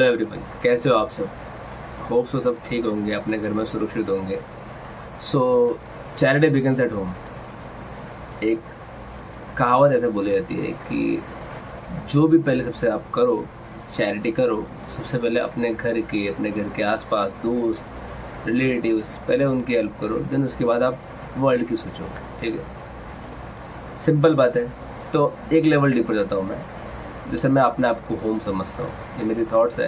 Hello everyone, कैसे हो आप सब। होप सो सब ठीक होंगे, अपने घर में सुरक्षित होंगे। सो चैरिटी बिगिंस एट होम। एक कहावत ऐसे बोली जाती है कि जो भी पहले सबसे आप करो, चैरिटी करो, सबसे पहले अपने घर के आसपास दोस्त रिलेटिव्स, पहले उनकी हेल्प करो, देन उसके बाद आप वर्ल्ड की सोचो। ठीक है, सिंपल बात है। तो एक लेवल डीपर जाता हूँ मैं। जैसे मैं अपने आप को होम समझता हूँ, ये मेरी थॉट्स है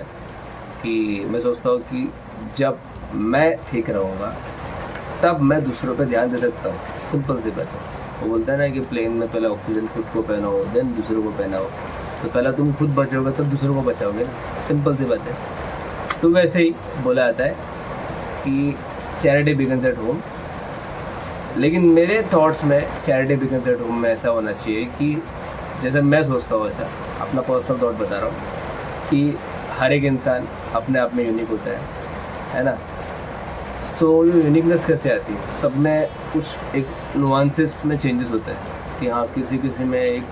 कि मैं सोचता हूँ कि जब मैं ठीक रहूँगा तब मैं दूसरों पे ध्यान दे सकता हूँ। सिंपल सी बात है। वो बोलता है ना कि प्लेन में पहले ऑक्सीजन खुद को पहनाओ, देन दूसरों को पहनाओ। तो पहले तुम खुद बचोगे तब दूसरों को बचाओगे ना। सिंपल सी बात है। तो वैसे ही बोला जाता है कि चैरिटी बिगिंस एट होम। लेकिन मेरे थॉट्स में चैरिटी बिगिंस एट होम में ऐसा होना चाहिए कि जैसे मैं सोचता हूँ, ऐसा अपना पर्सनल थॉट बता रहा हूँ कि हर एक इंसान अपने आप में यूनिक होता है ना। सो ये यूनिकनेस कैसे आती है, सब में कुछ एक नुआंसेस में चेंजेस होता है कि हाँ, किसी किसी में एक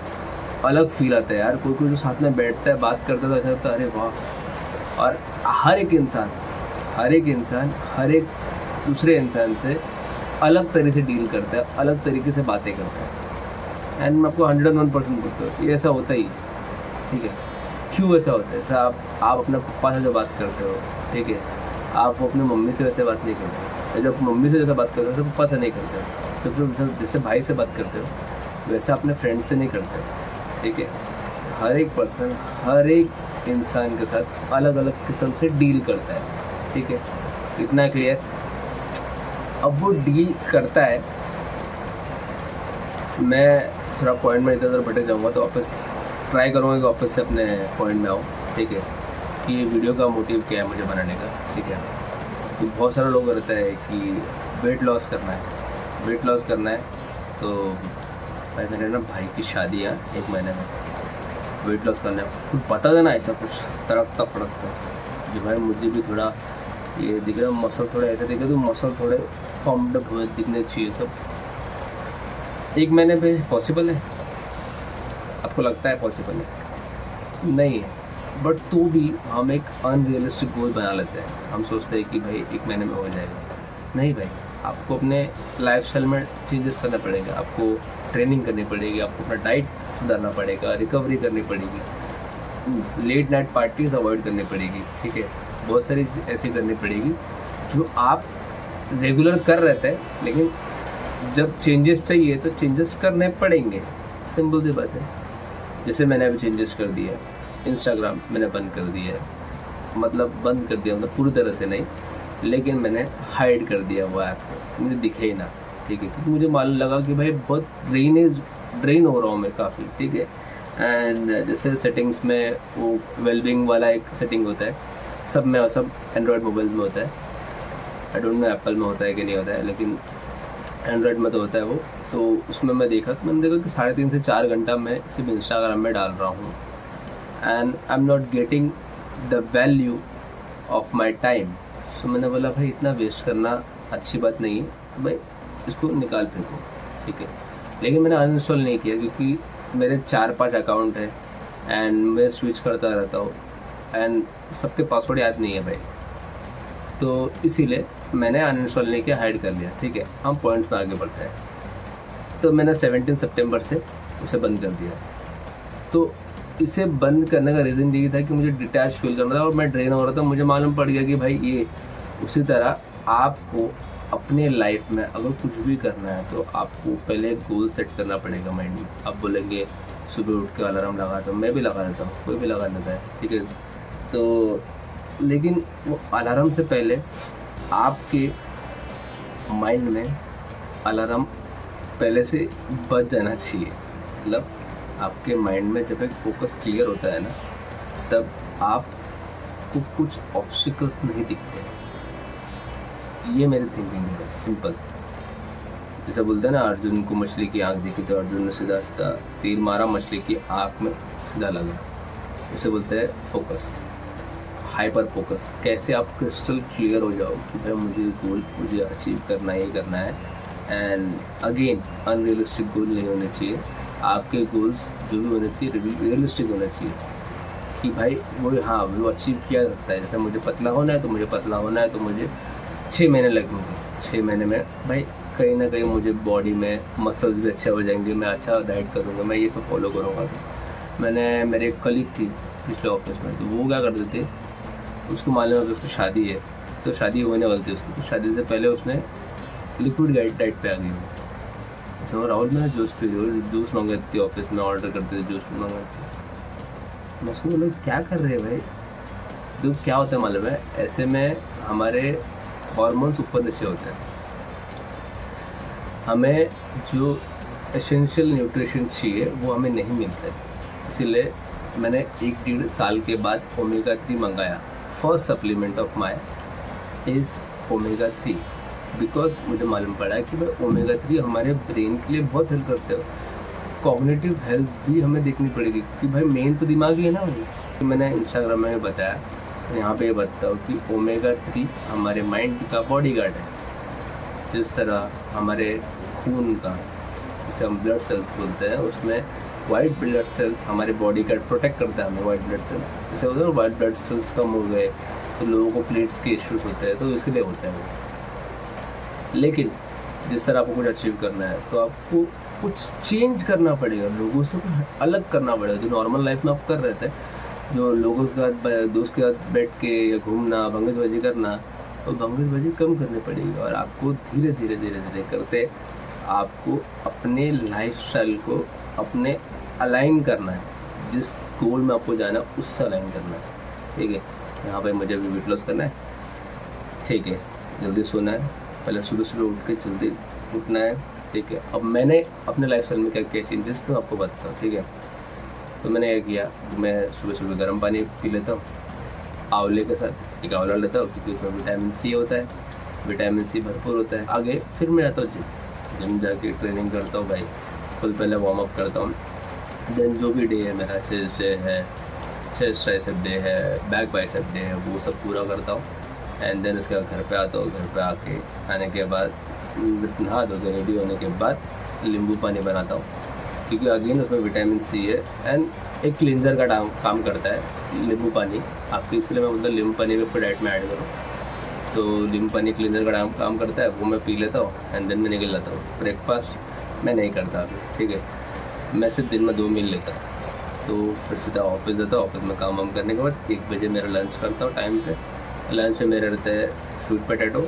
अलग फील आता है यार। कोई कोई जो साथ में बैठता है, बात करता है तो ऐसा लगता है अरे वाह। और हर एक इंसान हर एक दूसरे इंसान से अलग तरीके से डील करता है, अलग तरीके से बातें करता है। एंड मैं आपको 101% बोलता हूँ ये ऐसा होता ही। ठीक है, क्यों ऐसा होता है? ऐसा आप अपने पप्पा से जो बात करते हो, ठीक है, आप अपनी मम्मी से वैसे बात नहीं करते। जब मम्मी से जैसे बात करते हो तो पप्पा से नहीं करते हो। तो जैसे भाई से बात करते हो वैसे अपने फ्रेंड से नहीं करते हो। ठीक है, हर एक पर्सन हर एक इंसान के साथ अलग अलग किस्म से डील करता है। ठीक है, इतना क्लियर। अब वो डील करता है, मैं थोड़ा पॉइंट में इधर उधर भटक जाऊँगा तो वापस ट्राई करूँगा कि वापस से अपने पॉइंट में आऊँ। ठीक है, कि ये वीडियो का मोटिव क्या है मुझे बनाने का। ठीक है, तो बहुत सारे लोग रहता है कि वेट लॉस करना है। तो भाई मेरे ना भाई की शादी है 1 महीने में, वेट लॉस करना है। कुछ बता देना ऐसा कुछ तड़कता फड़कता जो भाई मुझे भी थोड़ा ये दिख रहा, मसल थोड़े ऐसे दिखे तो मसल थोड़े पम्प्ड अप हुए दिखने चाहिए सब। 1 महीने पे पॉसिबल है? आपको लगता है पॉसिबल है? नहीं है। बट तो भी हम एक अनरियलिस्टिक गोल बना लेते हैं। हम सोचते हैं कि भाई 1 महीने में हो जाएगा। नहीं भाई, आपको अपने लाइफस्टाइल में चेंजेस करना पड़ेगा, आपको ट्रेनिंग करनी पड़ेगी, आपको अपना डाइट सुधारना पड़ेगा, रिकवरी करनी पड़ेगी, लेट नाइट पार्टीज अवॉइड करनी पड़ेगी। ठीक है, बहुत सारी चीज़ ऐसी करनी पड़ेगी जो आप रेगुलर कर रहे थे, लेकिन जब चेंजेस चाहिए तो चेंजेस करने पड़ेंगे। सिंपल सी बात है। जैसे मैंने अभी चेंजेस कर दिया, इंस्टाग्राम मैंने बंद कर दिया है। मतलब बंद कर दिया, मतलब पूरी तरह से नहीं, लेकिन मैंने हाइड कर दिया वो ऐप को, मुझे दिखे ही ना। ठीक है, क्योंकि मुझे मालूम लगा कि भाई बहुत ड्रेन हो रहा हूँ मैं काफ़ी। ठीक है, एंड जैसे सेटिंग्स में वो वेलबींग वाला एक सेटिंग होता है, सब एंड्रॉयड मोबाइल में होता है। आई डोंट नो एप्पल में होता है कि नहीं होता है, लेकिन एंड्रॉयड में तो होता है वो। तो उसमें मैंने देखा कि 3.5 से 4 घंटा मैं सिर्फ इंस्टाग्राम में डाल रहा हूँ, and I am not getting the value of my time. So मैंने बोला भाई इतना वेस्ट करना अच्छी बात नहीं है, तो भाई इसको निकाल फेंको। ठीक है, लेकिन मैंने अनइंस्टॉल नहीं किया क्योंकि मेरे 4-5 अकाउंट है एंड मैं स्विच करता रहता हूँ एंड सबके पासवर्ड याद नहीं है भाई। तो इसीलिए मैंने अनइंस्टॉल नहीं किया, हाइड कर लिया। ठीक है, हम पॉइंट्स में आगे बढ़ते हैं। तो मैंने 17 सितंबर से उसे बंद कर दिया। तो इसे बंद करने का रीज़न यही था कि मुझे डिटैच फील करना था और मैं ड्रेन हो रहा था। मुझे मालूम पड़ गया कि भाई ये उसी तरह आपको अपने लाइफ में अगर कुछ भी करना है तो आपको पहले एक गोल सेट करना पड़ेगा माइंड में। आप बोलेंगे सुबह उठ के अलार्म लगाता हूँ, मैं भी लगा लेता हूँ, कोई भी लगा लेता है। ठीक है, तो लेकिन वो अलार्म से पहले आपके माइंड में अलार्म पहले से बज जाना चाहिए। मतलब आपके माइंड में जब एक फोकस क्लियर होता है ना, तब आपको कुछ ऑब्स्टिकल्स नहीं दिखते। ये मेरी थिंकिंग है, सिंपल। जैसे बोलते हैं ना, अर्जुन को मछली की आंख दिखी तो अर्जुन ने सीधा सीधा तीर मारा, मछली की आंख में सीधा लगा। उसे बोलते हैं फोकस, हाइपर फोकस। कैसे आप क्रिस्टल क्लियर हो जाओ कि भाई मुझे अचीव करना ही करना है। एंड अगेन अनरियलिस्टिक गोल नहीं होने चाहिए। आपके गोल्स जो भी होने चाहिए रियलिस्टिक होने चाहिए कि भाई वो हाँ वो अचीव किया सकता है। जैसे मुझे पतला होना है तो मुझे पतला होना है तो मुझे 6 महीने लगेंगे। 6 महीने में भाई कहीं ना कहीं मुझे बॉडी में मसल्स भी अच्छे हो जाएंगे, मैं अच्छा डाइट करूँगा, मैं ये सब फॉलो करूँगा। मैंने मेरे एक कलीग थी पिछले ऑफिस में, तो वो क्या करते थे, उसको मालूम है कि उसकी शादी है, तो शादी होने वाली थी उसकी, तो शादी से पहले उसने लिक्विड डाइट पे आ गई वो। तो राहुल मैंने जूस पी रही, जूस मंगाती थी ऑफिस में, ऑर्डर करते थे जूस मंगाते। मैं उसको बोला क्या कर रहे हैं भाई। तो क्या होता है मालूम है, ऐसे में हमारे हार्मोन्स ऊपर नीचे होते हैं, हमें जो एसेंशियल न्यूट्रिशन चाहिए वो हमें नहीं मिलता है। इसीलिए मैंने 1-1.5 साल के बाद ओमेगा 3 मंगाया। First supplement of my is omega 3, because मुझे मालूम पड़ा है कि भाई ओमेगा 3 हमारे ब्रेन के लिए बहुत हेल्प करते हो। कॉग्निटिव हेल्थ भी हमें देखनी पड़ेगी, क्योंकि भाई मेन तो दिमाग ही है ना भाई। तो मैंने इंस्टाग्राम में बताया, यहाँ पे ये बताता हूँ कि ओमेगा 3 हमारे माइंड का बॉडीगार्ड है। जिस तरह हमारे खून का, जिसे हम ब्लड सेल्स बोलते हैं, उसमें वाइट ब्लड सेल्स हमारे बॉडी का प्रोटेक्ट करता है हमें। वाइट ब्लड सेल्स जैसे होता है ना, वाइट ब्लड सेल्स कम हो गए तो लोगों को प्लेट्स के इश्यूज होते हैं, तो इसके लिए होता है वो। लेकिन जिस तरह आपको कुछ अचीव करना है तो आपको कुछ चेंज करना पड़ेगा, लोगों से कुछ अलग करना पड़ेगा। जो नॉर्मल लाइफ में आप कर रहे थे, जो लोगों के साथ दोस्त के साथ बैठ के या घूमना, भंगेशबाजी करना, तो भंगेशबाजी कम करनी पड़ेगी। और आपको धीरे धीरे धीरे धीरे करते आपको अपने लाइफस्टाइल को अपने अलाइन करना है, जिस गोल में आपको जाना है उससे अलाइन करना है। ठीक है, यहाँ पे मुझे भी वेट लॉस करना है। ठीक है, जल्दी सोना है, पहले सुबह सुबह उठ के जल्दी उठना है। ठीक है, अब मैंने अपने लाइफस्टाइल में क्या क्या चेंजेस तो आपको बताता हूँ। ठीक है, तो मैंने ये किया कि मैं सुबह सुबह गर्म पानी पी लेता हूँ आंवले के साथ। एक आंवला लेता हूँ क्योंकि उसमें विटामिन सी होता है, विटामिन सी भरपूर होता है। आगे फिर मैं आता हूँ जिम जाके ट्रेनिंग करता हूँ भाई, फुल पहले वार्म अप करता हूँ। देन जो भी डे है मेरा, चेस्ट डे है, चेस्ट ट्राइसेप डे है, बैक बाइसेप डे है, वो सब पूरा करता हूँ। एंड देन उसके बाद घर पे आता हूँ। घर पे आके खाने के बाद नहा धो के रेडी होने के बाद नींबू पानी बनाता हूँ, क्योंकि अगेन उसमें विटामिन सी है एंड एक क्लिनजर का काम करता है नींबू पानी आपकी। इसलिए मैं मतलब नींबू पानी भी अपनी डाइट में ऐड करूँ, तो नींबू पानी क्लिनजर का काम करता है, वो मैं पी लेता हूँ एंड देन मैं निकल जाता हूँ। ब्रेकफास्ट मैं नहीं करता अभी, ठीक है, मैं सिर्फ दिन में 2 मील लेता हूँ। तो फिर सीधा ऑफिस जाता हूँ। ऑफिस में काम वाम करने के बाद 1 बजे मेरा लंच करता हूँ टाइम पे। लंच में मेरे रहते हैं स्वीट पोटैटो,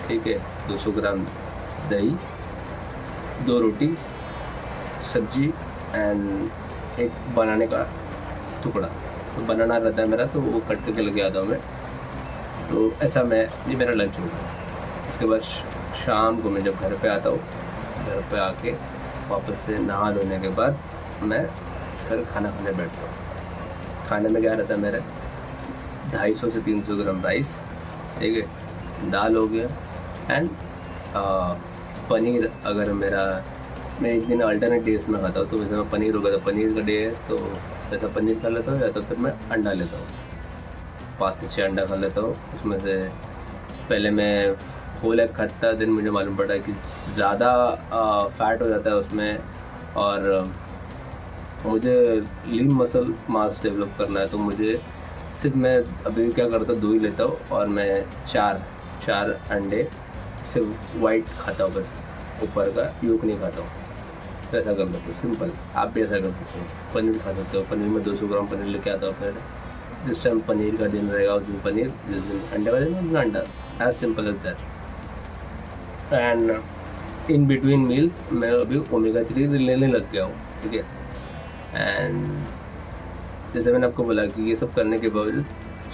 ठीक है, 200 ग्राम दही, 2 रोटी, सब्जी एंड एक बनाने का टुकड़ा। तो बनाना रहता है मेरा, तो वो कट करके लेके आता हूँ मैं। तो ऐसा ये मेरा लंच होगा। उसके बाद शाम को मैं जब घर पे आता हूँ, घर पे आके वापस से नहा धोने के बाद मैं फिर खाना खाने बैठता हूँ। खाने में क्या रहता है मेरा 250 से 300 ग्राम राइस, ठीक है, दाल हो गया एंड पनीर। अगर मैं एक दिन अल्टरनेट डेज में खाता हूँ, तो वैसे मैं पनीर होगा तो पनीर का डे है तो वैसा पनीर खा लेता हूँ, या तो फिर मैं अंडा लेता हूँ। 5 से 6 अंडा खा लेता हूँ। उसमें से पहले मैं होल एग खाता था, दिन मुझे मालूम पड़ा कि ज़्यादा फैट हो जाता है उसमें, और मुझे लीन मसल मास डेवलप करना है, तो मुझे सिर्फ मैं अभी क्या करता हूँ 2 ही लेता हूँ, और मैं 4 अंडे सिर्फ वाइट खाता हूँ, बस ऊपर का यूक नहीं खाता हूँ। तो ऐसा कर लेते हो, सिंपल। आप भी ऐसा कर सकते हो। पनीर खा सकते हो, पनीर में 200 ग्राम पनीर लेके आता हूँ। फिर जिस टाइम पनीर का दिन रहेगा उस दिन पनीर, जिस दिन अंडे का दिन उस दिन अंडा। As simple as that. And in between meals मैं अभी ओमेगा 3 लेने लग गया हूँ, ठीक है। एंड जैसे मैंने आपको बोला कि ये सब करने के बावजूद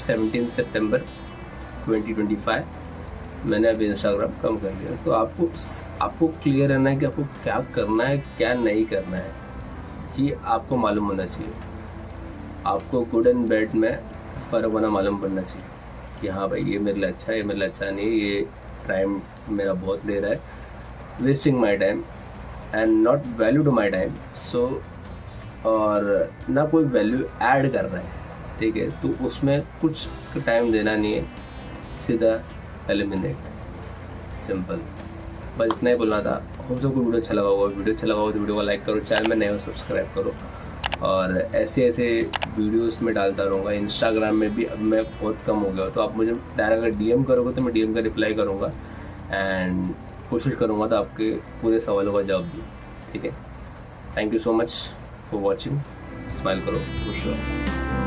17 सितंबर 2025 मैंने अभी इंस्टाग्राम कम कर लिया। तो आपको क्लियर रहना है कि आपको क्या करना है, क्या नहीं करना है, कि आपको मालूम होना चाहिए। आपको गुड एंड बैड में फ़र्क होना मालूम पड़ना चाहिए कि हाँ भाई ये मेरे लिए अच्छा है, ये मेरे लिए अच्छा नहीं, ये टाइम मेरा बहुत ले रहा है, wasting my time and not value to my time. So और ना कोई वैल्यू ऐड कर रहा है, ठीक है, तो उसमें कुछ टाइम देना नहीं है, सीधा एलिमिनेट, सिंपल। बस इतना ही बोलना था। होप सबको वीडियो अच्छा लगा होगा। वीडियो अच्छा लगा हो तो वीडियो को लाइक करो, चैनल में नए हो सब्सक्राइब करो, और ऐसे ऐसे वीडियोस में डालता रहूँगा। इंस्टाग्राम में भी अब मैं बहुत कम हो गया, तो आप मुझे डायरेक्ट अगर डीएम करोगे तो मैं डीएम का रिप्लाई करूँगा एंड कोशिश करूँगा तो आपके पूरे सवालों का जवाब दूँ। ठीक है, thank you so much for watching. Smile करो, खुश रहो।